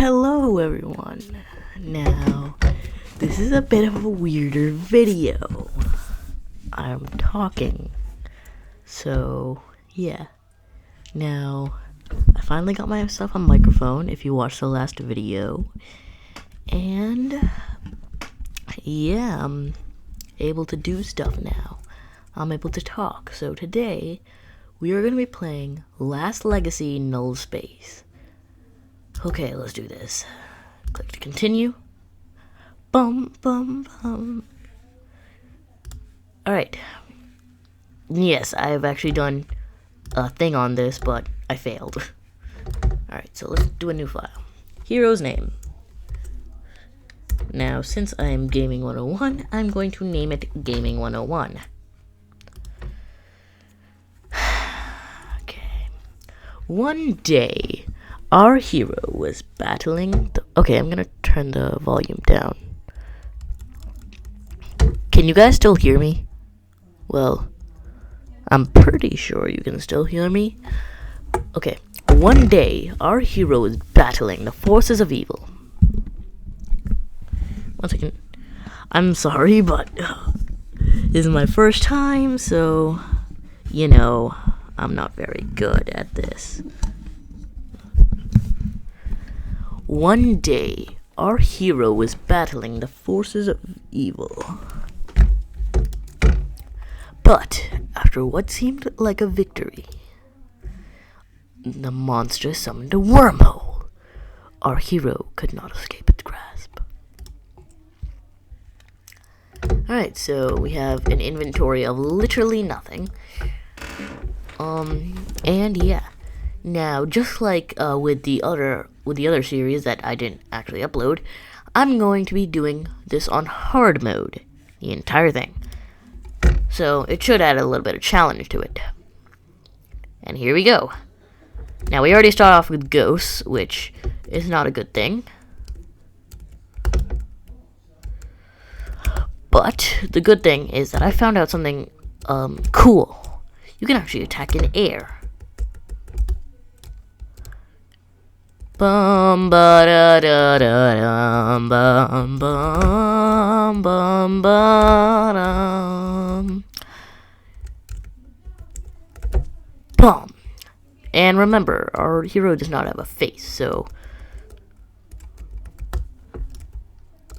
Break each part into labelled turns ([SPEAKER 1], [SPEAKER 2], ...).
[SPEAKER 1] Hello everyone. Now, this is a bit of a weirder video. I'm talking. So, yeah. Now, I finally got myself a microphone if you watched the last video. And, yeah, I'm able to do stuff now. I'm able to talk. So today, we are going to be playing Last Legacy Null Space. Okay, let's do this. Click to continue. Bum, bum, bum. Alright. Yes, I have actually done a thing on this, but I failed. Alright, so let's do a new file. Hero's name. Now, since I am Gaming 101, I'm going to name it Gaming 101. Okay. One day, our hero was battling okay, I'm gonna turn the volume down. Can you guys still hear me? Well, I'm pretty sure you can still hear me. Okay, one day, our hero was battling the forces of evil. One second. I'm sorry, but this is my first time, so, you know, I'm not very good at this. One day, our hero was battling the forces of evil. But, after what seemed like a victory, the monster summoned a wormhole. Our hero could not escape its grasp. Alright, so we have an inventory of literally nothing. And yeah. Now, just like with the other series that I didn't actually upload, I'm going to be doing this on hard mode, the entire thing. So it should add a little bit of challenge to it. And here we go. Now we already start off with ghosts, which is not a good thing. But the good thing is that I found out something cool. You can actually attack in air. Bum ba da da da dum bum bum bum ba dum. Bum. And remember, our hero does not have a face, so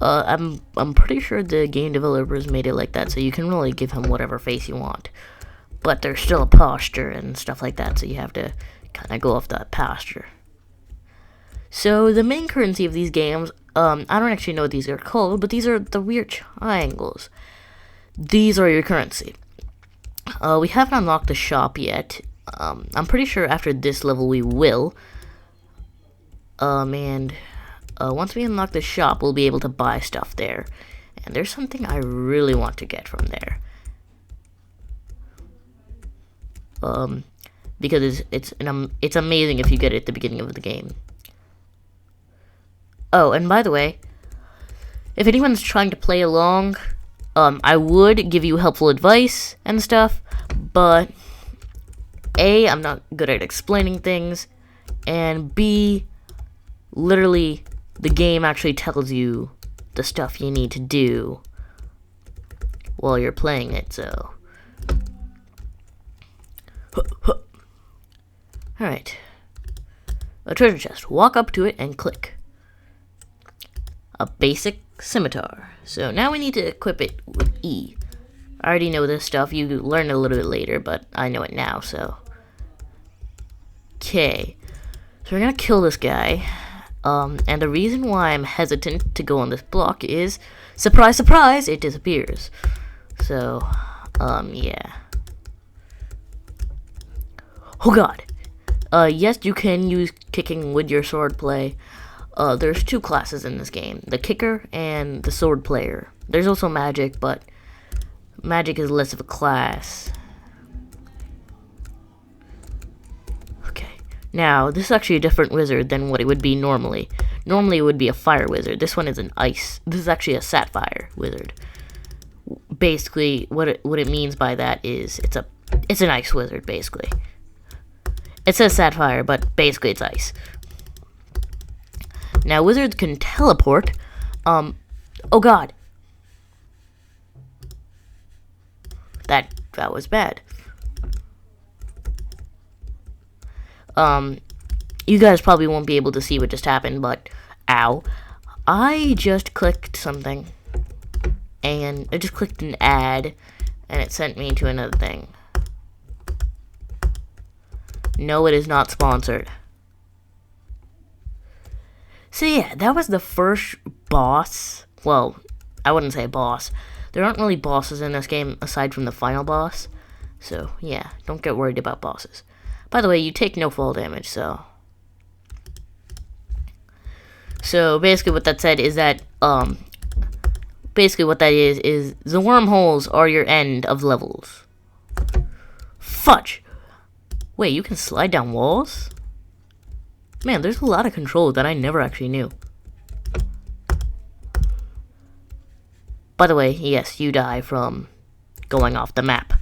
[SPEAKER 1] I'm pretty sure the game developers made it like that, so you can really give him whatever face you want. But there's still a posture and stuff like that, so you have to kind of go off that posture. So, the main currency of these games, I don't actually know what these are called, but these are the weird triangles. These are your currency. We haven't unlocked the shop yet. I'm pretty sure after this level we will. And once we unlock the shop, we'll be able to buy stuff there. And there's something I really want to get from there. Because it's amazing if you get it at the beginning of the game. Oh, and by the way, if anyone's trying to play along, I would give you helpful advice and stuff, but A, I'm not good at explaining things, and B, literally, the game actually tells you the stuff you need to do while you're playing it, so. Alright. A treasure chest. Walk up to it and click. A basic scimitar. So now we need to equip it with E. I already know this stuff. You learn it a little bit later, but I know it now, so. Okay. So we're gonna kill this guy. And the reason why I'm hesitant to go on this block is, surprise, surprise, it disappears. So, yeah. Oh god. Yes, you can use kicking with your sword play. There's two classes in this game, the kicker and the sword player. There's also magic, but magic is less of a class. Okay, now this is actually a different wizard than what it would be normally. Normally it would be a fire wizard. This one is an ice. This is actually a sapphire wizard. Basically, what it means by that is it's an ice wizard, basically. It says sapphire, but basically it's ice. Now, wizards can teleport. Oh god. That was bad. You guys probably won't be able to see what just happened, but ow. I just clicked something. And I just clicked an ad, and it sent me to another thing. No, it is not sponsored. So yeah, that was the first boss. Well, I wouldn't say boss. There aren't really bosses in this game aside from the final boss. So yeah, don't get worried about bosses. By the way, you take no fall damage, so basically what that said is that, basically what that is the wormholes are your end of levels. Fudge! Wait, you can slide down walls? Man, there's a lot of controls that I never actually knew. By the way, yes, you die from going off the map.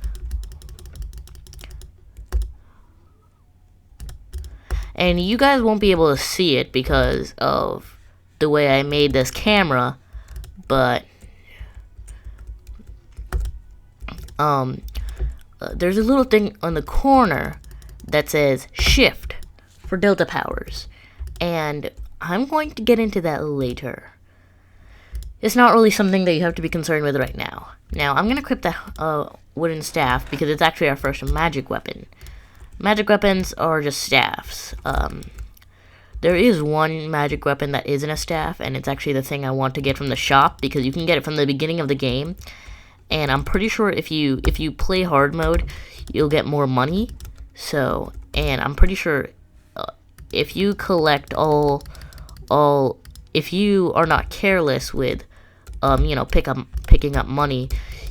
[SPEAKER 1] And you guys won't be able to see it because of the way I made this camera, but there's a little thing on the corner that says shift for delta powers, and I'm going to get into that later. It's not really something that you have to be concerned with right now. Now, I'm going to equip the wooden staff because it's actually our first magic weapon. Magic weapons are just staffs. There is one magic weapon that isn't a staff, and it's actually the thing I want to get from the shop because you can get it from the beginning of the game. And I'm pretty sure if you play hard mode, you'll get more money. So, and I'm pretty sure if you collect if you are not careless with, picking up money,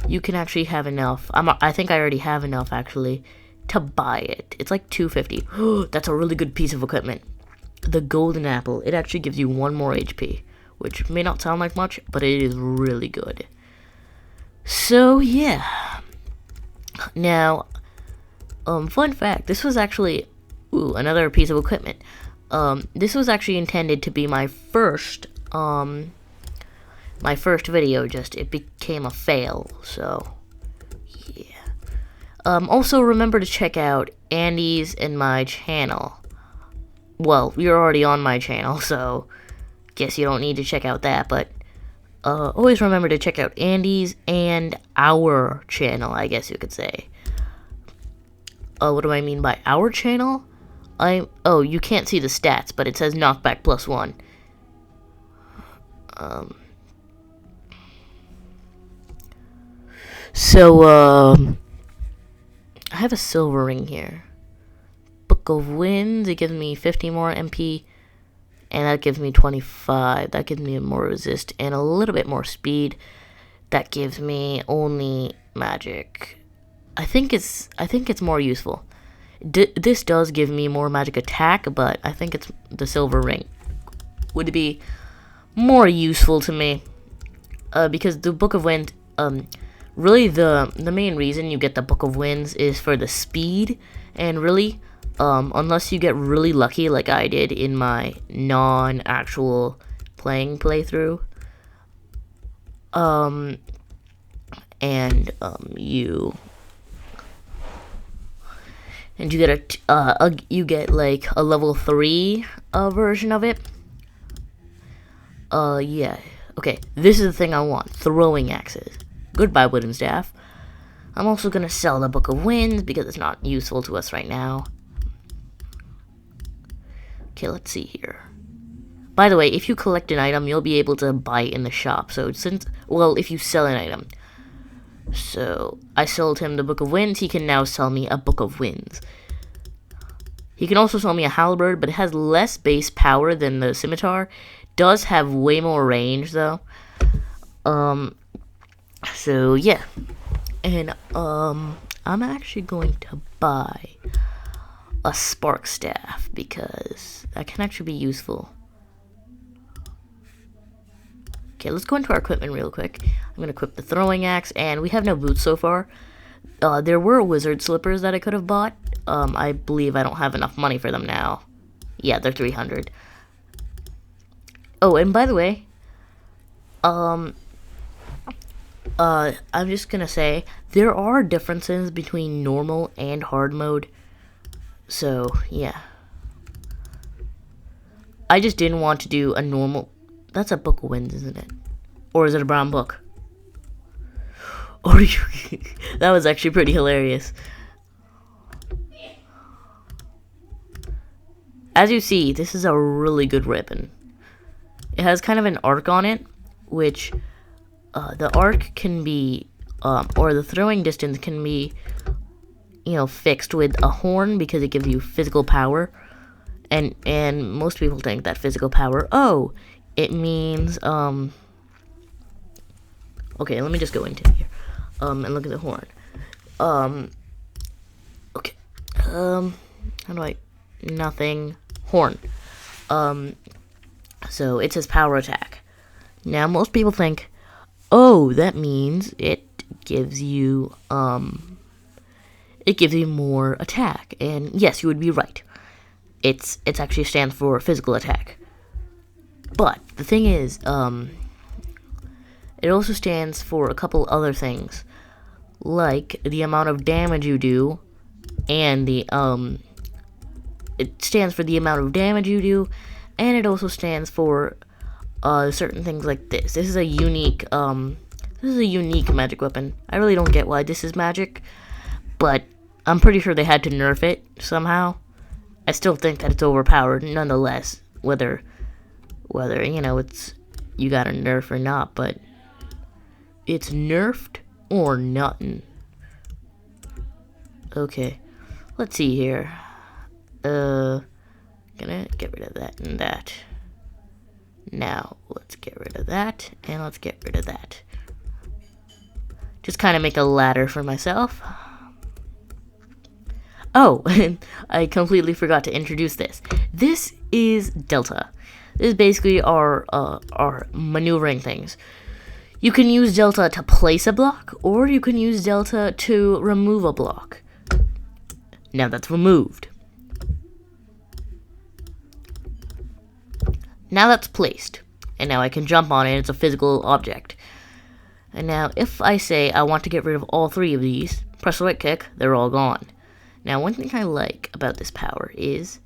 [SPEAKER 1] you can actually have enough. I think I already have enough actually to buy it. It's like $250. That's a really good piece of equipment. The golden apple. It actually gives you 1 more HP, which may not sound like much, but it is really good. So yeah. Now, fun fact. This was actually another piece of equipment. This was actually intended to be my first video, just it became a fail, so yeah. Also remember to check out Andy's and my channel. Well, you're already on my channel, so guess you don't need to check out that, but always remember to check out Andy's and our channel, I guess you could say. What do I mean by our channel? You can't see the stats, but it says knockback +1. I have a silver ring here. Book of Winds, it gives me 50 more MP, and that gives me 25. That gives me more resist and a little bit more speed. That gives me only magic. I think it's more useful. This does give me more magic attack, but I think it's the silver ring would be more useful to me, because the Book of Wind, really the main reason you get the Book of Winds is for the speed, and really, unless you get really lucky like I did in my non-actual playthrough, you get like a level 3 version of it. Yeah. Okay, this is the thing I want. Throwing axes. Goodbye, wooden staff. I'm also gonna sell the Book of Winds because it's not useful to us right now. Okay, let's see here. By the way, if you collect an item, you'll be able to buy it in the shop. So if you sell an item. So, I sold him the Book of Winds, he can now sell me a Book of Winds. He can also sell me a halberd, but it has less base power than the scimitar. Does have way more range, though. So, yeah. And, I'm actually going to buy a spark staff, because that can actually be useful. Okay, let's go into our equipment real quick. I'm going to equip the throwing axe, and we have no boots so far. There were wizard slippers that I could have bought. I believe I don't have enough money for them now. Yeah, they're 300. Oh, and by the way, I'm just gonna say there are differences between normal and hard mode. So yeah, I just didn't want to do a normal. That's a book of winds, isn't it? Or is it a brown book? Oh, that was actually pretty hilarious. As you see, this is a really good ribbon. It has kind of an arc on it, which the arc can be, or the throwing distance can be, fixed with a horn because it gives you physical power. And most people think that physical power, it means, okay, let me just go into here, and look at the horn. Okay, how do I, nothing, horn. So it says power attack. Now most people think, oh, that means it gives you more attack. And yes, you would be right. It's actually stands for physical attack. But the thing is, it also stands for a couple other things, like the amount of damage you do, and it stands for the amount of damage you do, and it also stands for certain things like this. This is a unique magic weapon. I really don't get why this is magic, but I'm pretty sure they had to nerf it somehow. I still think that it's overpowered nonetheless, whether it's you got a nerf or not, but it's nerfed or nothing. Okay, let's see here. Gonna get rid of that and that. Now, let's get rid of that, and let's get rid of that. Just kind of make a ladder for myself. Oh, and I completely forgot to introduce this. This is Delta. This is basically our maneuvering things. You can use Delta to place a block, or you can use Delta to remove a block. Now that's removed. Now that's placed. And now I can jump on it, it's a physical object. And now if I say I want to get rid of all three of these, press the right click, they're all gone. Now one thing I like about this power is,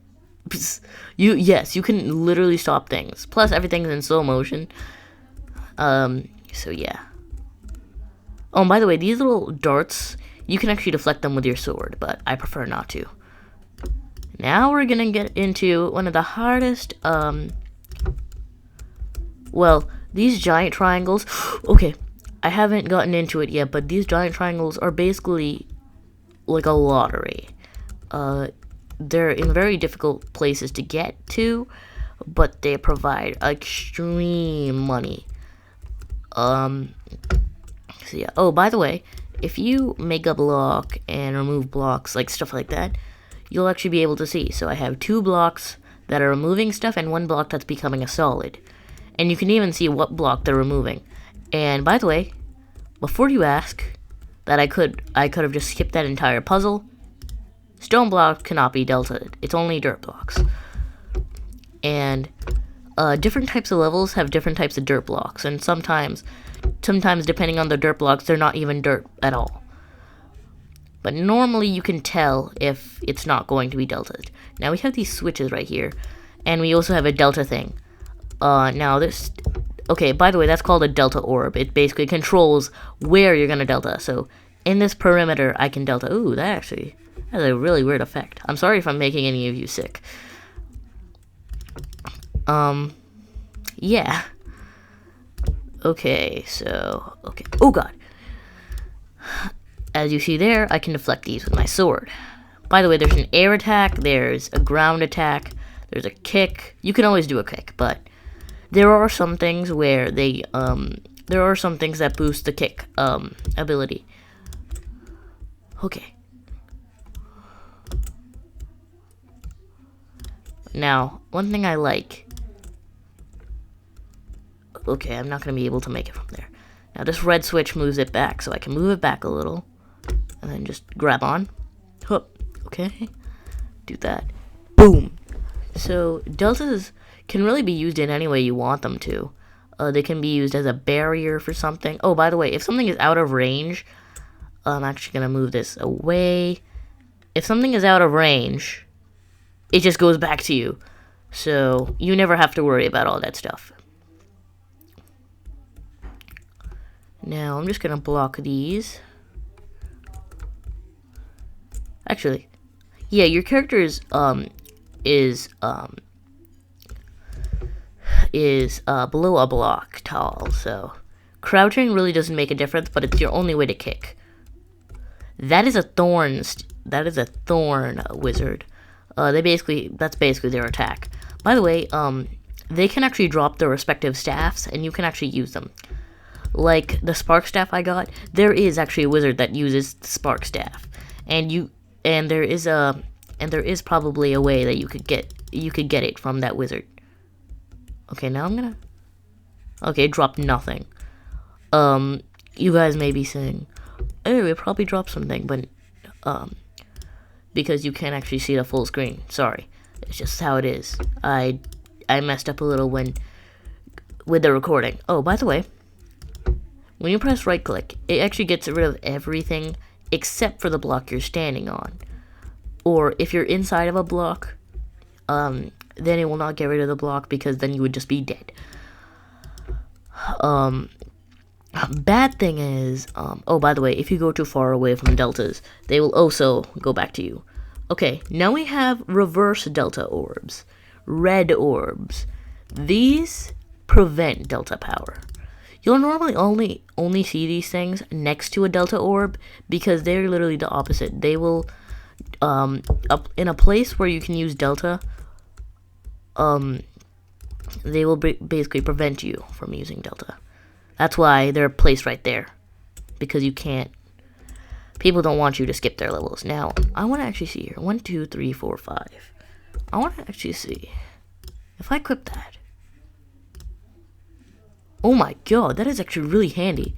[SPEAKER 1] you can literally stop things. Plus everything's in slow motion. So yeah. Oh, and by the way, these little darts, you can actually deflect them with your sword, but I prefer not to. Now we're gonna get into one of the hardest, well, these giant triangles, okay, I haven't gotten into it yet, but these giant triangles are basically like a lottery. They're in very difficult places to get to, but they provide extreme money. So yeah. Oh, by the way, if you make a block and remove blocks, like stuff like that, you'll actually be able to see. So I have 2 blocks that are removing stuff and 1 block that's becoming a solid. And you can even see what block they're removing. And by the way, before you ask that I could have just skipped that entire puzzle, stone blocks cannot be deltaed. It's only dirt blocks. And different types of levels have different types of dirt blocks, and sometimes depending on the dirt blocks, they're not even dirt at all. But normally you can tell if it's not going to be deltaed. Now we have these switches right here, and we also have a delta thing. Now this, okay, by the way, that's called a delta orb. It basically controls where you're gonna delta. So in this perimeter, I can delta. Ooh, that actually has a really weird effect. I'm sorry if I'm making any of you sick. Yeah. Okay, so, okay. Oh god. As you see there, I can deflect these with my sword. By the way, there's an air attack, there's a ground attack, there's a kick. You can always do a kick, but there are some things where there are some things that boost the kick, ability. Okay. Now, one thing I like. Okay, I'm not going to be able to make it from there. Now, this red switch moves it back, so I can move it back a little. And then just grab on. Hup. Okay. Do that. Boom. So deltas can really be used in any way you want them to. They can be used as a barrier for something. Oh, by the way, if something is out of range, I'm actually gonna move this away. If something is out of range, it just goes back to you. So you never have to worry about all that stuff. Now I'm just gonna block these. Actually, yeah, your character is below a block tall, so crouching really doesn't make a difference, but it's your only way to kick. That is a thorn wizard. That's basically their attack. By the way, they can actually drop their respective staffs, and you can actually use them. Like the spark staff I got, there is actually a wizard that uses the spark staff, and there is probably a way that you could get it from that wizard. Okay, now I'm gonna. Okay, it dropped nothing. You guys may be saying, "Oh, it probably dropped something," but because you can't actually see the full screen. Sorry, it's just how it is. I messed up a little with the recording. Oh, by the way, when you press right click, it actually gets rid of everything except for the block you're standing on. Or if you're inside of a block, then it will not get rid of the block because then you would just be dead. Bad thing is, oh, by the way, if you go too far away from deltas, they will also go back to you. Okay, now we have reverse delta orbs. Red orbs. These prevent delta power. You'll normally only see these things next to a delta orb because they're literally the opposite. They will, up in a place where you can use delta, they will basically prevent you from using delta. That's why they're placed right there, because you can't. People don't want you to skip their levels. Now, I want to actually see here. 1, 2, 3, 4, 5. I want to actually see if I equip that. Oh my god, that is actually really handy.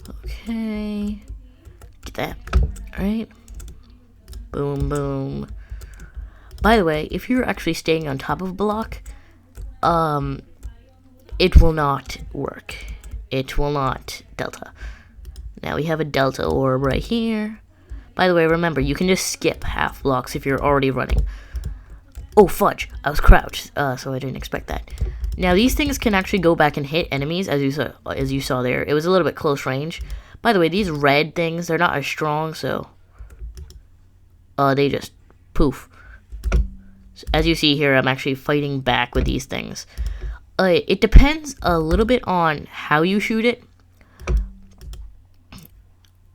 [SPEAKER 1] Okay. Get that. Alright. Boom, boom. By the way, if you're actually staying on top of a block, it will not work. It will not delta. Now we have a delta orb right here. By the way, remember, you can just skip half blocks if you're already running. Oh, fudge. I was crouched, so I didn't expect that. Now, these things can actually go back and hit enemies, as you saw there. It was a little bit close range. By the way, these red things, they're not as strong, so they just poof. So, as you see here, I'm actually fighting back with these things. It depends a little bit on how you shoot it.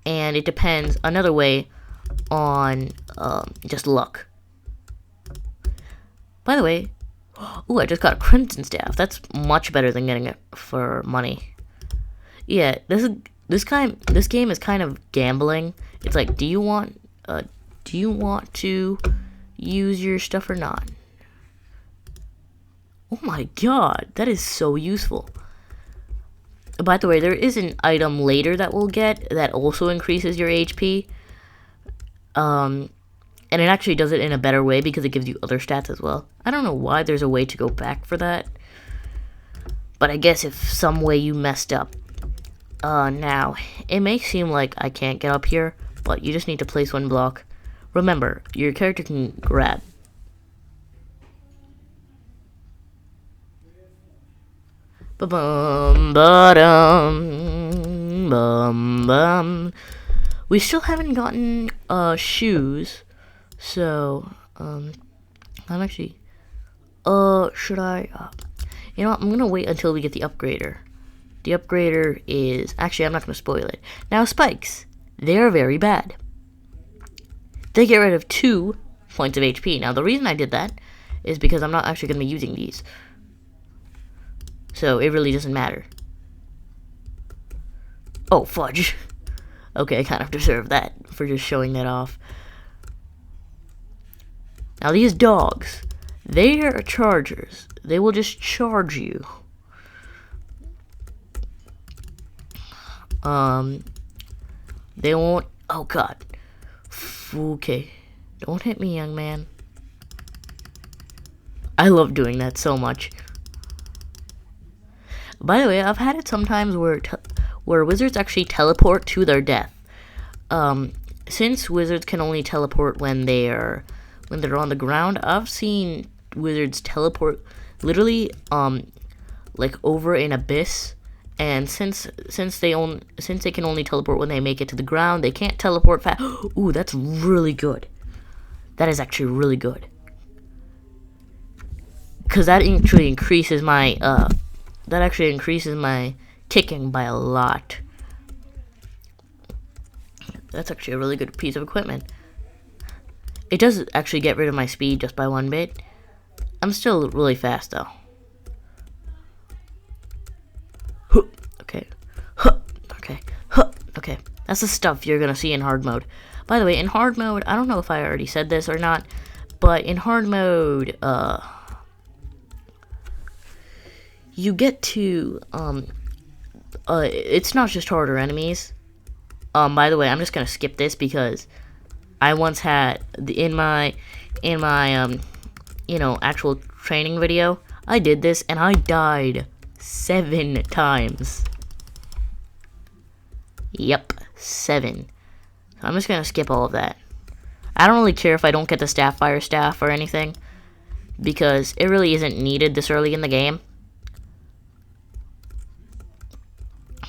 [SPEAKER 1] And it depends another way on just luck. By the way, ooh, I just got a crimson staff. That's much better than getting it for money. Yeah, this game is kind of gambling. It's like, do you want to use your stuff or not? Oh my god, that is so useful. By the way, there is an item later that we'll get that also increases your HP. And it actually does it in a better way because it gives you other stats as well. I don't know why there's a way to go back for that. But I guess if some way you messed up. Now, it may seem like I can't get up here, but you just need to place one block. Remember, your character can grab. Ba-bum, ba-dum, bum, bum. We still haven't gotten shoes, so I'm actually should I you know what, I'm gonna wait until we get the upgrader. The upgrader is actually, I'm not gonna spoil it. Now spikes, they're very bad. They get rid of 2 points of HP. Now the reason I did that is because I'm not actually gonna be using these. So it really doesn't matter. Oh, fudge. Okay, I kind of deserve that for just showing that off. Now these dogs, they are chargers. They will just charge you. They won't. Oh god. Okay. Don't hit me, young man. I love doing that so much. By the way, I've had it sometimes where wizards actually teleport to their death. Since wizards can only teleport when they're on the ground, I've seen wizards teleport literally like over an abyss. And since they can only teleport when they make it to the ground, they can't teleport fast. Ooh, that's really good. That is actually really good. Because that actually increases my kicking by a lot. That's actually a really good piece of equipment. It does actually get rid of my speed just by 1 bit. I'm still really fast though. Okay. Okay. That's the stuff you're gonna see in hard mode. By the way, in hard mode, I don't know if I already said this or not, but in hard mode, you get to, it's not just harder enemies. By the way, I'm just gonna skip this because I once had, in my actual training video, I did this and I died 7 times. Yep, 7. So I'm just gonna skip all of that. I don't really care if I don't get the fire staff or anything, because it really isn't needed this early in the game.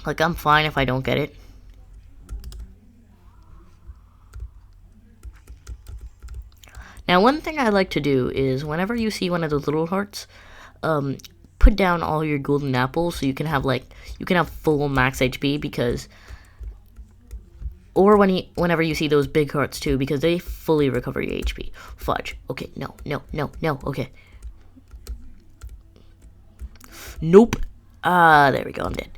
[SPEAKER 1] Like, I'm fine if I don't get it. Now, one thing I like to do is whenever you see one of those little hearts, put down all your golden apples so you can have full max HP, because, or whenever you see those big hearts too, because they fully recover your HP. Fudge. Okay, no, okay. Nope. There we go, I'm dead.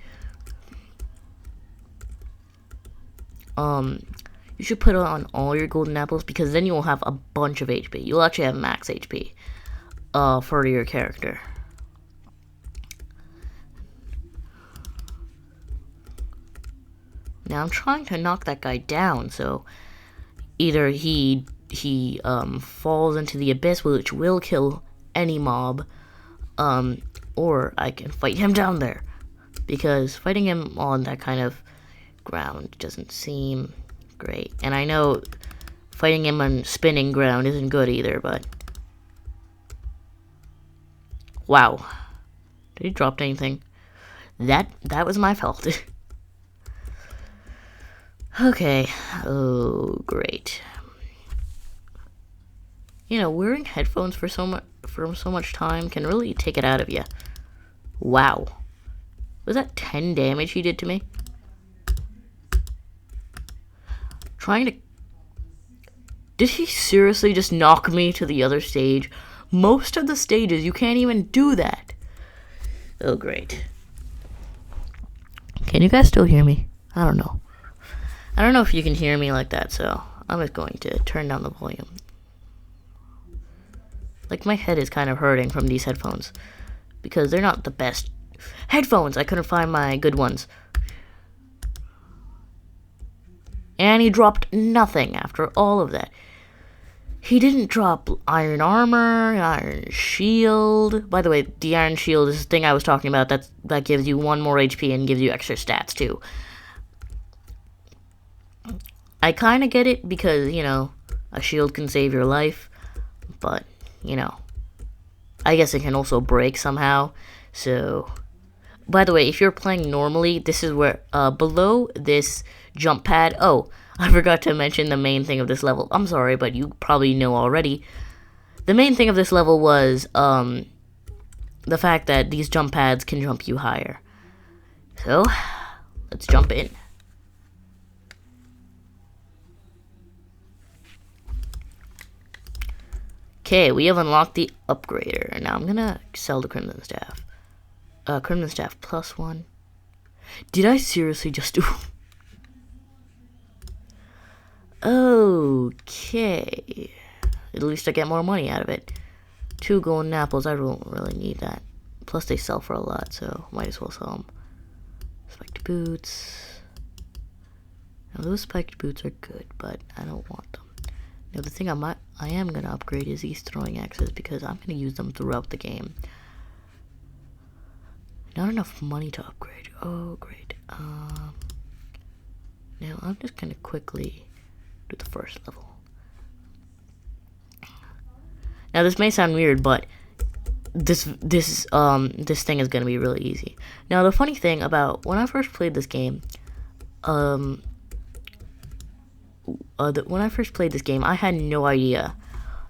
[SPEAKER 1] You should put on all your golden apples, because then you'll have a bunch of HP. You'll actually have max HP, for your character. Now I'm trying to knock that guy down, so either he falls into the abyss, which will kill any mob, or I can fight him down there, because fighting him on that kind of ground doesn't seem great. And I know fighting him on spinning ground isn't good either, but wow. Did he drop anything? That was my fault. Okay. Oh, great. You know, wearing headphones for so much time can really take it out of you. Wow. Was that 10 damage he did to me? Did he seriously just knock me to the other stage? Most of the stages, you can't even do that. Oh, great. Can you guys still hear me? I don't know. I don't know if you can hear me like that, so I'm just going to turn down the volume. Like, my head is kind of hurting from these headphones, because they're not the best headphones. I couldn't find my good ones. And he dropped nothing after all of that. He didn't drop iron armor, iron shield. By the way, the iron shield is the thing I was talking about. That gives you 1 more HP and gives you extra stats too. I kind of get it because, you know, a shield can save your life. But, you know, I guess it can also break somehow. So, by the way, if you're playing normally, this is where, below this jump pad. Oh, I forgot to mention the main thing of this level. I'm sorry, but you probably know already. The main thing of this level was, the fact that these jump pads can jump you higher. So, let's jump in. Okay, we have unlocked the upgrader. Now I'm gonna sell the Crimson Staff. Crimson Staff +1. Did I seriously just do... Okay. At least I get more money out of it. 2 golden apples, I don't really need that. Plus they sell for a lot, so might as well sell them. Spiked boots. Now those spiked boots are good, but I don't want them. Now the thing I am gonna upgrade is these throwing axes because I'm gonna use them throughout the game. Not enough money to upgrade. Oh great. Now I'm just gonna quickly do the first level. Now this may sound weird, but this thing is gonna be really easy. Now the funny thing about when I first played this game, when I first played this game, I had no idea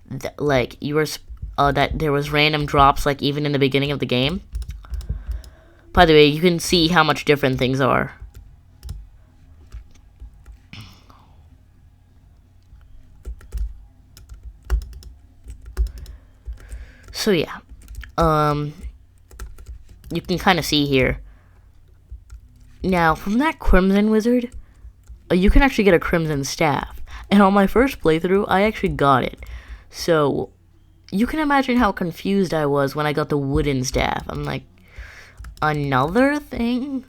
[SPEAKER 1] that like that there was random drops like even in the beginning of the game. By the way, you can see how much different things are. So yeah, you can kind of see here. Now, from that Crimson Wizard, you can actually get a Crimson Staff. And on my first playthrough, I actually got it. So, you can imagine how confused I was when I got the Wooden Staff. I'm like, another thing?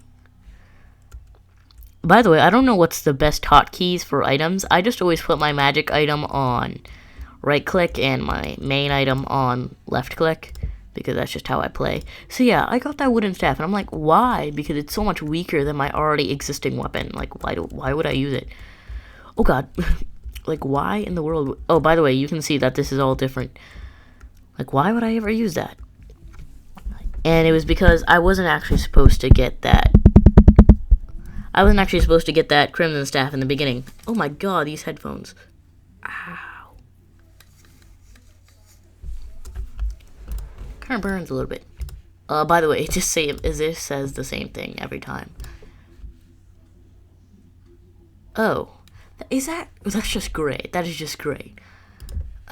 [SPEAKER 1] By the way, I don't know what's the best hotkeys for items. I just always put my magic item on right click and my main item on left click because that's just how I play. So yeah, I got that wooden staff and I'm like, why? Because it's so much weaker than my already existing weapon. Like, why would I use it? Oh god. Like, why in the world? Oh, by the way, you can see that this is all different. Like, why would I ever use that? And it was because I wasn't actually supposed to get that. I wasn't actually supposed to get that crimson staff in the beginning. Oh my god, these headphones. Ow. Kind of burns a little bit. By the way, this says the same thing every time. Oh. That's just great. That is just great.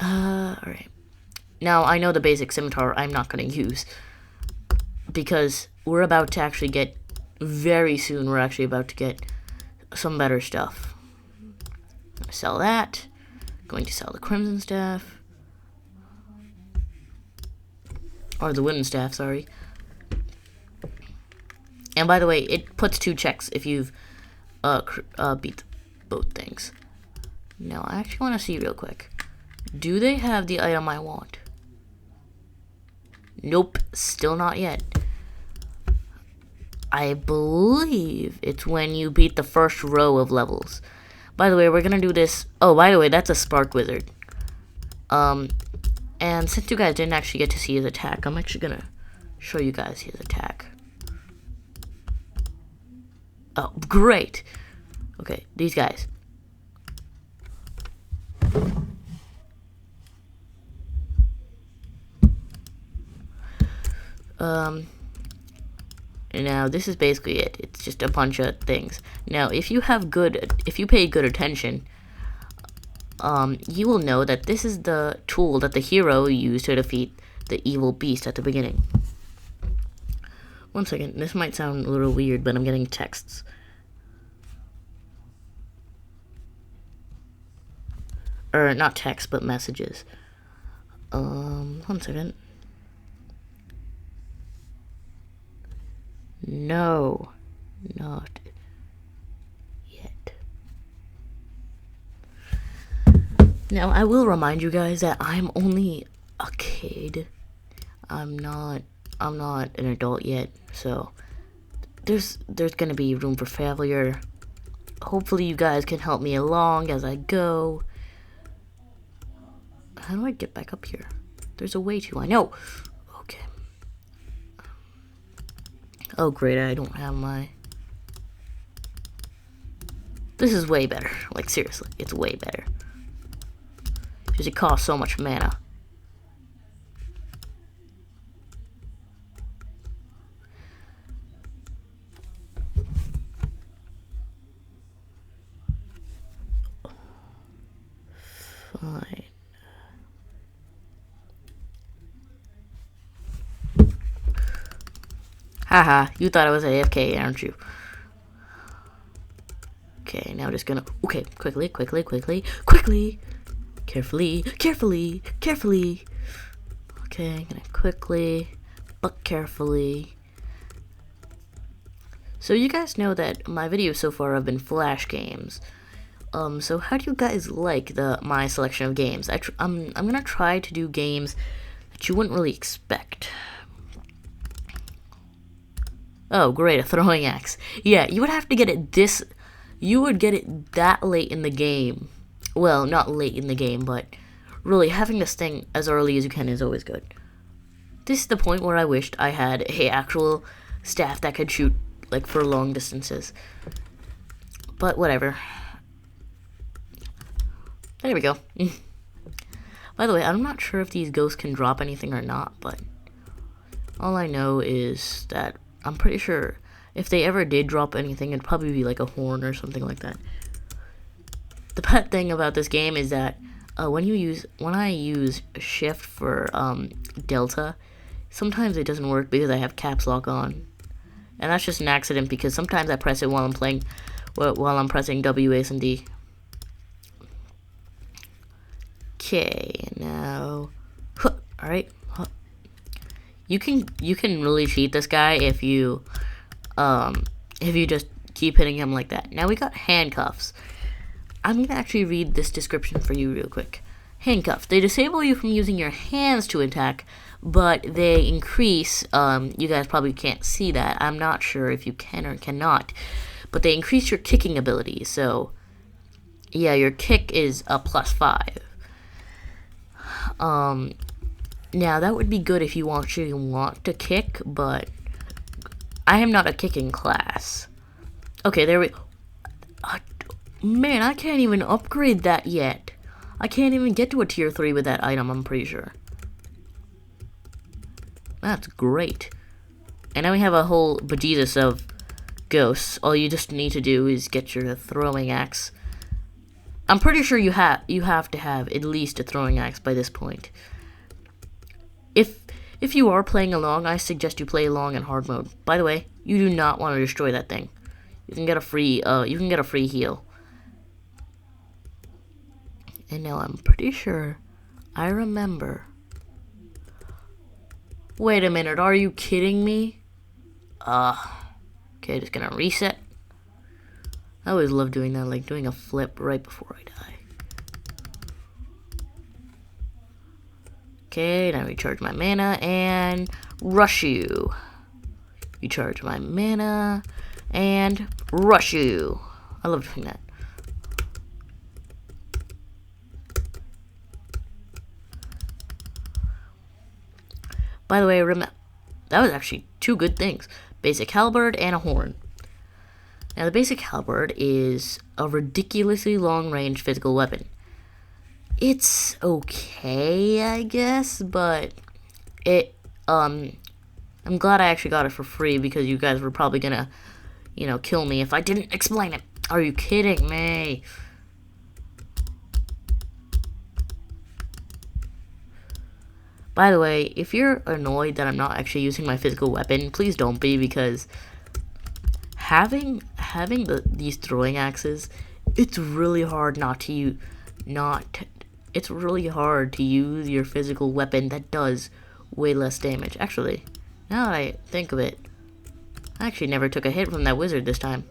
[SPEAKER 1] Alright. Now, I know the basic scimitar I'm not going to use. Because we're about to actually get, very soon, we're actually about to get some better stuff. I'm going to sell that. Going to sell the crimson staff. Or the wooden staff, sorry. And by the way, it puts 2 checks if you've beat both things. Now, I actually want to see real quick. Do they have the item I want? Nope, still not yet. I believe it's when you beat the first row of levels. By the way, we're gonna do this. Oh, by the way, that's a spark wizard. And since you guys didn't actually get to see his attack, I'm actually gonna show you guys his attack. Oh, great. Okay, these guys. Now this is basically it. It's just a bunch of things. Now, if you pay good attention, you will know that this is the tool that the hero used to defeat the evil beast at the beginning. One second, this might sound a little weird, but I'm getting texts. Or not texts, but messages. One second. No, not yet. Now, I will remind you guys that I'm only a kid. I'm not an adult yet, so there's gonna be room for failure. Hopefully you guys can help me along as I go. How do I get back up here? There's a way to, I know. Okay. Oh great, I don't have my... This is way better. Like seriously, it's way better. Because it costs so much mana. Fine. Haha, you thought I was AFK, aren't you? Okay, now just gonna... Okay, quickly. Carefully. Okay, I'm gonna quickly, but carefully. So you guys know that my videos so far have been Flash games. So how do you guys like my selection of games? I'm gonna try to do games that you wouldn't really expect. Oh, great, a throwing axe. Yeah, you would have to get it you would get it that late in the game. Well, not late in the game, but really having this thing as early as you can is always good. This is the point where I wished I had a actual staff that could shoot like for long distances. But whatever. There we go. By the way, I'm not sure if these ghosts can drop anything or not, but all I know is that I'm pretty sure if they ever did drop anything, it'd probably be like a horn or something like that. The bad thing about this game is that when I use shift for delta, sometimes it doesn't work because I have caps lock on. And that's just an accident because sometimes I press it while I'm pressing W, A, and D. Okay, now, all right. You can really cheat this guy if you just keep hitting him like that. Now we got handcuffs. I'm gonna actually read this description for you real quick. Handcuffs. They disable you from using your hands to attack, but they increase, you guys probably can't see that. I'm not sure if you can or cannot, but they increase your kicking ability. So, yeah, your kick is a +5. Now that would be good if you actually want to kick, but I am not a kicking class. Okay, there we... man, I can't even upgrade that yet. I can't even get to a tier 3 with that item, I'm pretty sure. That's great. And now we have a whole bejesus of ghosts. All you just need to do is get your throwing axe. I'm pretty sure you have to have at least a throwing axe by this point. If you are playing along, I suggest you play along in hard mode. By the way, you do not want to destroy that thing. You can get a free heal. And now I'm pretty sure I remember. Wait a minute, are you kidding me? Okay, just gonna reset. I always love doing that, like doing a flip right before I die. Okay, now recharge my mana and rush you. Recharge my mana and rush you. I love doing that. By the way, that was actually 2 good things. Basic halberd and a horn. Now the basic halberd is a ridiculously long-range physical weapon. It's okay, I guess, but I'm glad I actually got it for free because you guys were probably gonna, kill me if I didn't explain it. Are you kidding me? By the way, if you're annoyed that I'm not actually using my physical weapon, please don't be, because having these throwing axes, it's really hard it's really hard to use your physical weapon that does way less damage. Actually, now that I think of it, I actually never took a hit from that wizard this time.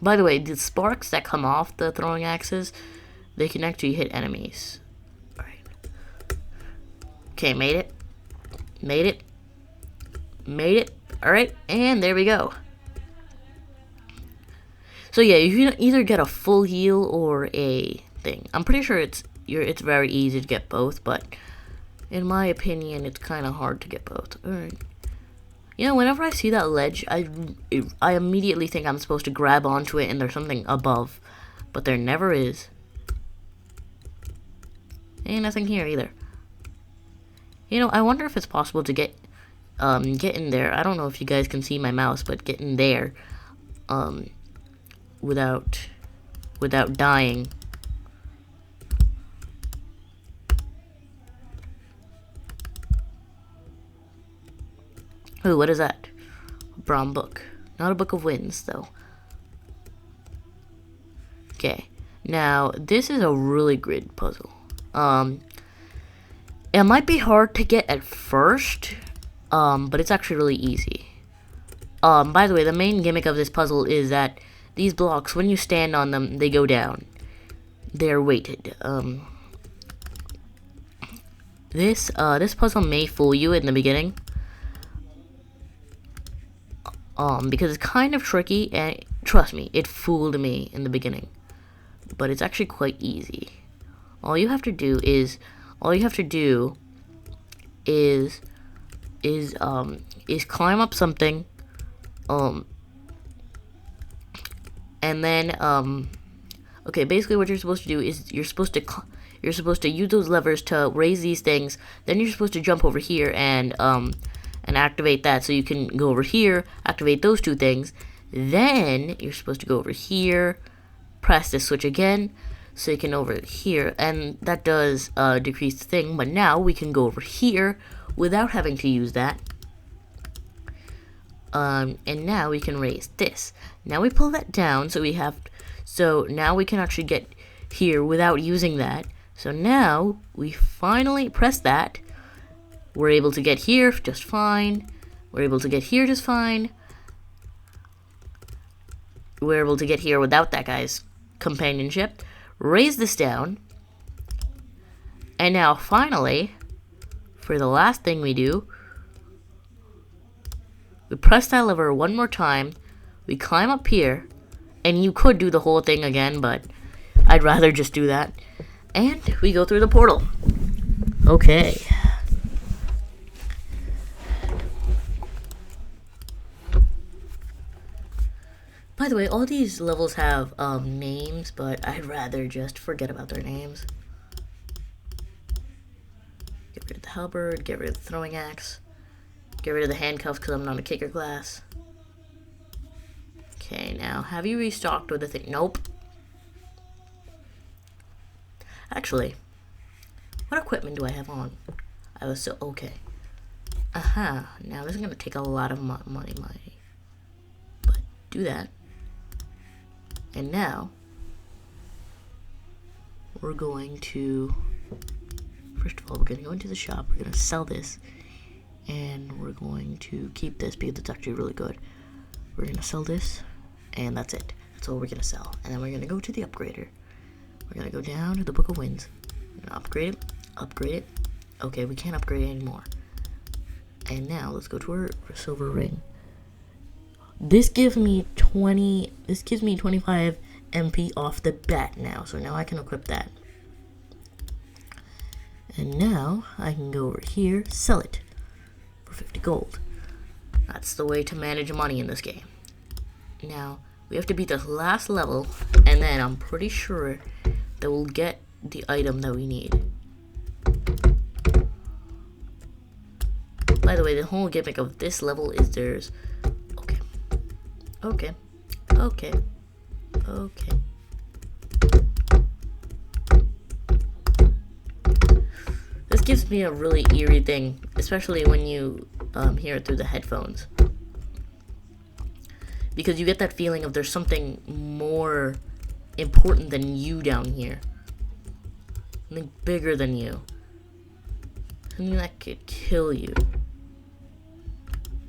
[SPEAKER 1] By the way, the sparks that come off the throwing axes, they can actually hit enemies. Alright. Okay, made it. Made it. Made it. Alright, and there we go. So yeah, you can either get a full heal or a thing. I'm pretty sure it's very easy to get both, but in my opinion, it's kind of hard to get both. Alright. Whenever I see that ledge, I immediately think I'm supposed to grab onto it and there's something above, but there never is. Ain't nothing here either. I wonder if it's possible to get in there. I don't know if you guys can see my mouse, but get in there, without dying. Ooh, what is that? A brown book. Not a book of winds, though. Okay. Now, this is a really grid puzzle. It might be hard to get at first, but it's actually really easy. By the way, the main gimmick of this puzzle is that these blocks, when you stand on them, they go down. They're weighted. This puzzle may fool you in the beginning. Because it's kind of tricky, and trust me, it fooled me in the beginning. But it's actually quite easy. All you have to do is climb up something, and then okay, basically what you're supposed to do is you're supposed to use those levers to raise these things. Then you're supposed to jump over here and activate that, so you can go over here, activate those two things. Then you're supposed to go over here, press this switch again, so you can over here, and that does decrease the thing. But now we can go over here without having to use that. And now we can raise this. Now we pull that down, so now we can actually get here without using that. So now we finally press that. We're able to get here just fine. We're able to get here just fine. We're able to get here without that guy's companionship. Raise this down. And now finally, for the last thing we do, we press that lever one more time. We climb up here. And you could do the whole thing again, but I'd rather just do that. And we go through the portal. Okay. By the way, all these levels have names, but I'd rather just forget about their names. Get rid of the halberd, get rid of the throwing axe, get rid of the handcuffs because I'm not a kicker class. Okay, now, have you restocked with the thing? Nope. Actually, what equipment do I have on? Okay. Now this is going to take a lot of money. But do that. And now, we're going to, first of all, we're going to go into the shop. We're going to sell this. And we're going to keep this because it's actually really good. We're going to sell this. And that's it. That's all we're going to sell. And then we're going to go to the upgrader. We're going to go down to the Book of Winds. We're going to upgrade it. Upgrade it. Okay, we can't upgrade it anymore. And now, let's go to our silver ring. This gives me 25 MP off the bat now. So now I can equip that. And now I can go over here, sell it for 50 gold. That's the way to manage money in this game. Now, we have to beat this last level, and then I'm pretty sure that we'll get the item that we need. By the way, the whole gimmick of this level is there's... Okay. This gives me a really eerie thing, especially when you hear it through the headphones. Because you get that feeling of there's something more important than you down here. Something bigger than you. Something that could kill you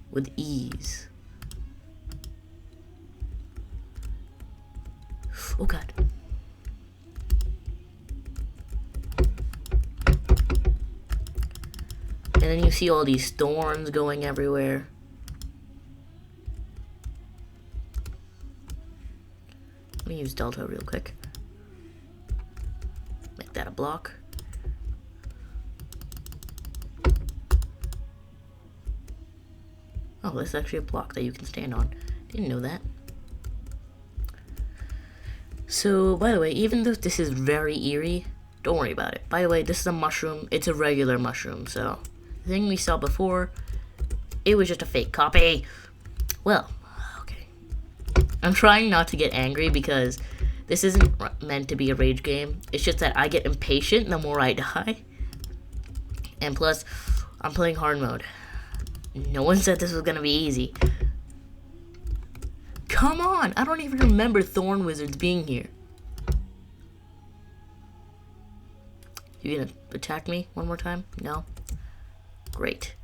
[SPEAKER 1] with ease. Oh god. And then you see all these thorns going everywhere. Let me use Delta real quick. Make that a block. Oh, this is actually a block that you can stand on. Didn't know that. So, by the way, even though this is very eerie, don't worry about it. By the way, this is a mushroom. It's a regular mushroom, so the thing we saw before, it was just a fake copy. Well, okay. I'm trying not to get angry because this isn't meant to be a rage game. It's just that I get impatient the more I die. And plus, I'm playing hard mode. No one said this was gonna be easy. Come on! I don't even remember thorn wizards being here. You gonna attack me one more time? No? Great.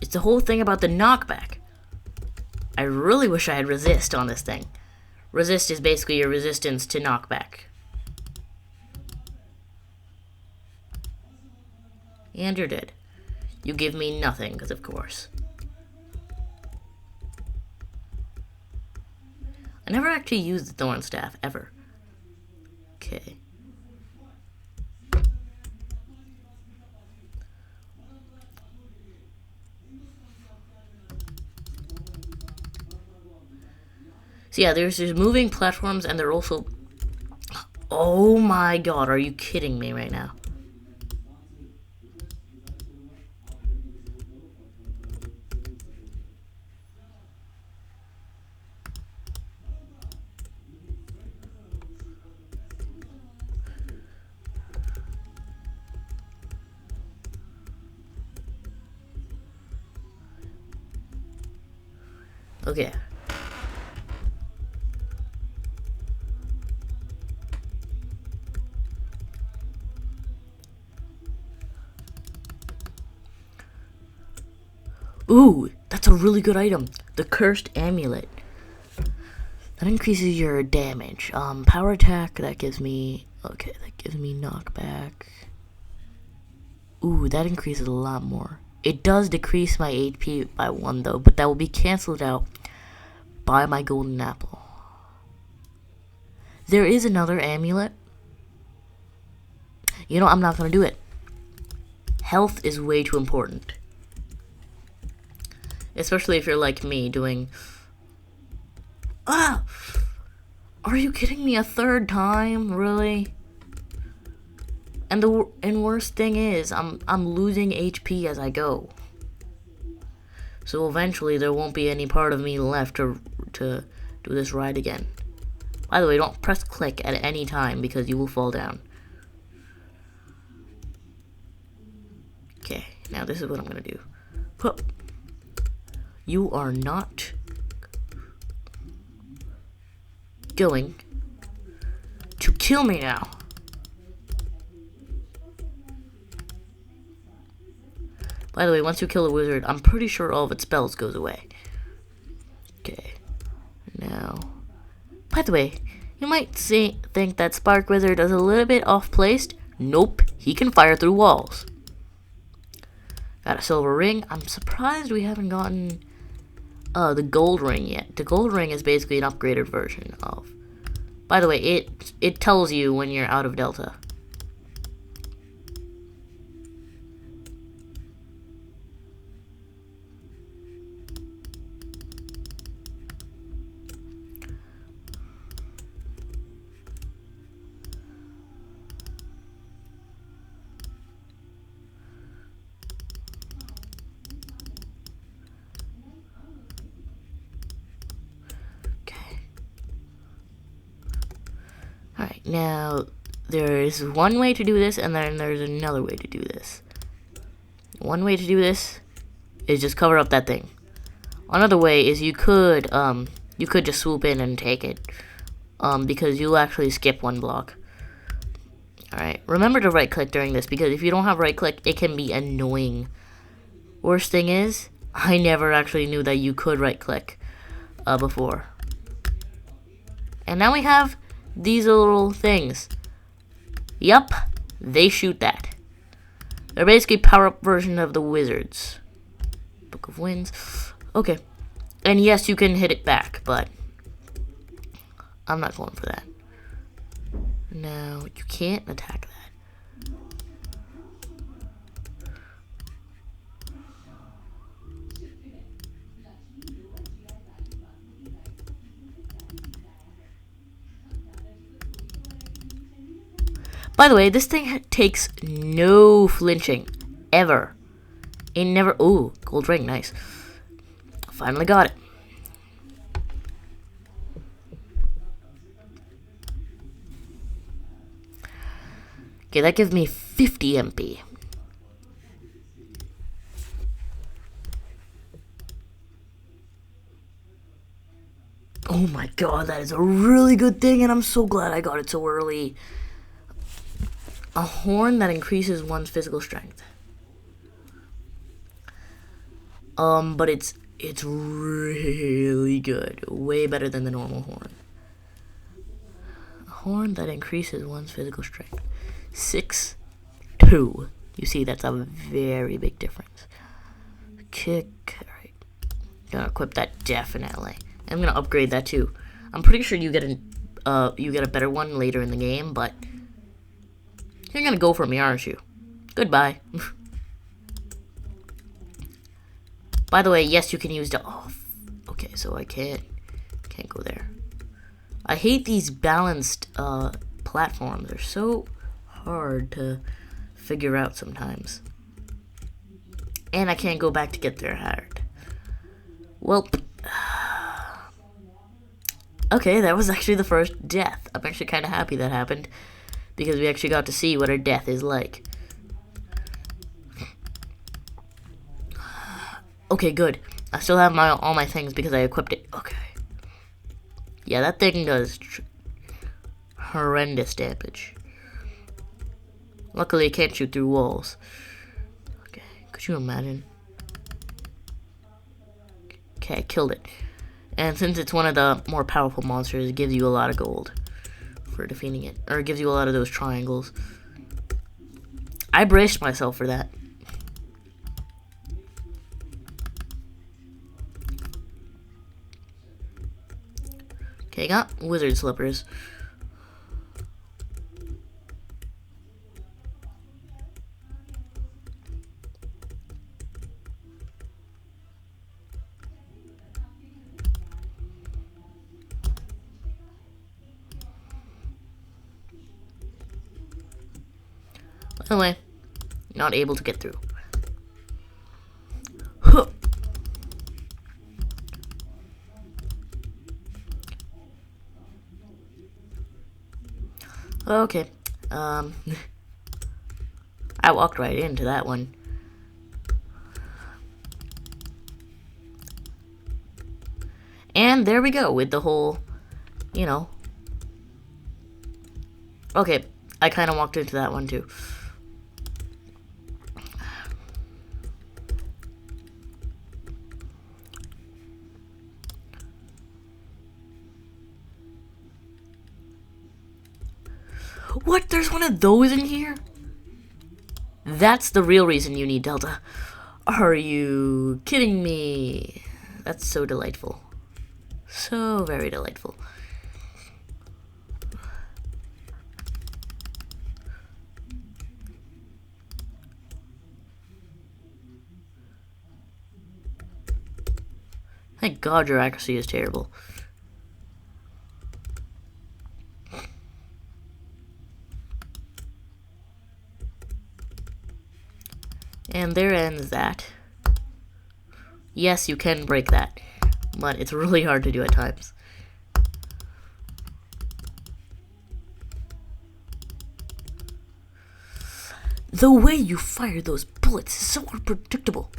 [SPEAKER 1] It's the whole thing about the knockback. I really wish I had resist on this thing. Resist is basically your resistance to knockback. And you're dead. You give me nothing, because of course. I never actually used the thorn staff, ever. Okay. So yeah, there's moving platforms, and they're also... Oh my god, are you kidding me right now? Okay. Ooh, that's a really good item. The Cursed Amulet. That increases your damage. Power attack, that gives me... Okay, that gives me knockback. Ooh, that increases a lot more. It does decrease my HP by 1 though, but that will be cancelled out by my golden apple. There is another amulet. You know, I'm not gonna do it. Health is way too important. Especially if you're like me, doing... Ah! Are you kidding me a 3rd time? Really? And the worst thing is, I'm losing HP as I go. So eventually there won't be any part of me left to do this ride again. By the way, don't press click at any time because you will fall down. Okay, now this is what I'm gonna do. Hup. You are not going to kill me now. By the way, once you kill a wizard, I'm pretty sure all of its spells goes away. Okay. Now, by the way, you might think that Spark Wizard is a little bit off-placed. Nope, he can fire through walls. Got a silver ring. I'm surprised we haven't gotten the gold ring yet. The gold ring is basically an upgraded version of... By the way, it tells you when you're out of Delta. Alright, now there's one way to do this, and then there's another way to do this. One way to do this is just cover up that thing. Another way is you could just swoop in and take it, because you'll actually skip 1 block. Alright, remember to right click during this, because if you don't have right click, it can be annoying. Worst thing is, I never actually knew that you could right click before. And now we have these little things. Yup, they shoot that. They're basically power-up version of the wizards. Book of Winds. Okay. And yes, you can hit it back, but I'm not going for that. No, you can't attack that. By the way, this thing takes no flinching, ever. It never... Ooh, gold ring, nice. Finally got it. Okay, that gives me 50 MP. Oh my god, that is a really good thing, and I'm so glad I got it so early. A horn that increases one's physical strength. But it's really good. Way better than the normal horn. A horn that increases one's physical strength. 6, 2. You see, that's a very big difference. Kick. Alright. Gonna equip that definitely. I'm gonna upgrade that too. I'm pretty sure you get a better one later in the game, but you're gonna go for me, aren't you? Goodbye. By the way, yes, you can use the. Oh, okay, so I can't go there. I hate these balanced platforms. They're so hard to figure out sometimes. And I can't go back to get there hard. Well, okay, that was actually the first death. I'm actually kind of happy that happened, because we actually got to see what a death is like. Okay, good. I still have all my things because I equipped it. Okay. Yeah, that thing does horrendous damage. Luckily, it can't shoot through walls. Okay, could you imagine? Okay, I killed it. And since it's one of the more powerful monsters, it gives you a lot of gold for defeating it. Or it gives you a lot of those triangles. I braced myself for that. Okay, got wizard slippers. By the way, not able to get through. Huh. Okay. I walked right into that one. And there we go with the whole, you know. Okay, I kind of walked into that one too. What? There's one of those in here? That's the real reason you need Delta. Are you kidding me? That's so delightful. So very delightful. Thank God your accuracy is terrible. And there ends that. Yes, you can break that, but it's really hard to do at times. The way you fire those bullets is so unpredictable.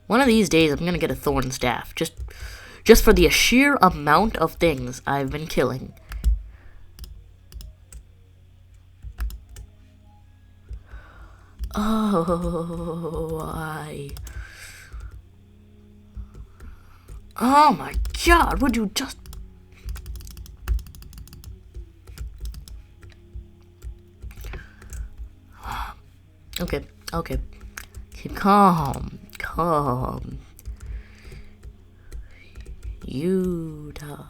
[SPEAKER 1] One of these days, I'm gonna get a thorn staff, just for the sheer amount of things I've been killing. Oh my God, would you just... Okay. Keep calm. Utah.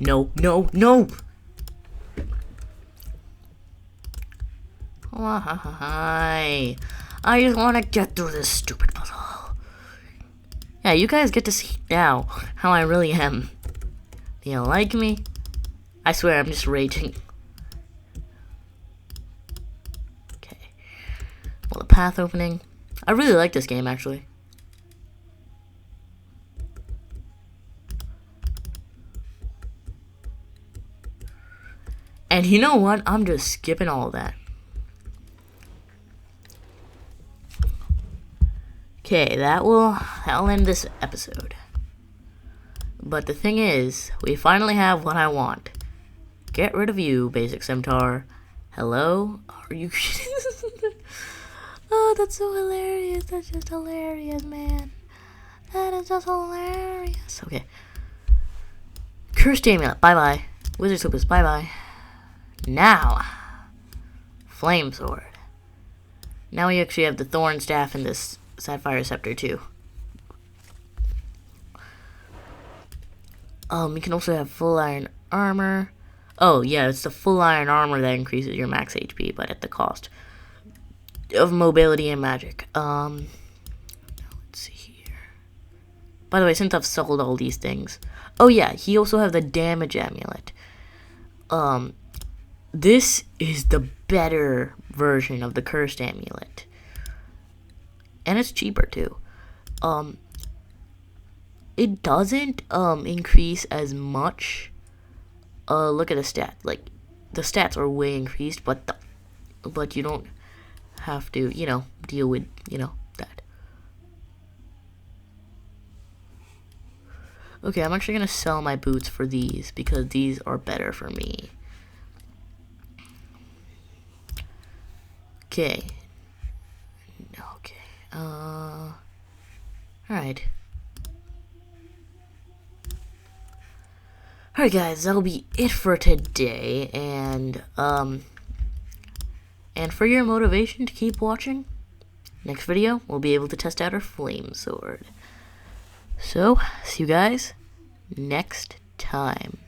[SPEAKER 1] No. Why? I just want to get through this stupid puzzle. Yeah, you guys get to see now how I really am. Do you like me? I swear I'm just raging. Okay. Well, the path opening. I really like this game, actually. And you know what? I'm just skipping all of that. Okay, that'll end this episode. But the thing is, we finally have what I want. Get rid of you, basic Centaur. Hello? Are you kidding? Oh, that's so hilarious. That's just hilarious, man. That is just hilarious. Okay. Cursed Amulet, bye-bye. Wizard's Opus, bye-bye. Now, Flame Sword. Now we actually have the Thorn Staff and this Sapphire Scepter too. You can also have Full Iron Armor. Oh, yeah, it's the Full Iron Armor that increases your max HP, but at the cost of mobility and magic. Let's see here. By the way, since I've sold all these things. Oh, yeah, he also has the Damage Amulet. This is the better version of the Cursed Amulet. And it's cheaper, too. It doesn't, increase as much. Look at the stat. Like, the stats are way increased, but you don't have to, you know, deal with, you know, that. Okay, I'm actually gonna sell my boots for these, because these are better for me. Okay. Alright. Alright guys, that'll be it for today, and for your motivation to keep watching, next video, we'll be able to test out our Flame Sword. So, see you guys next time.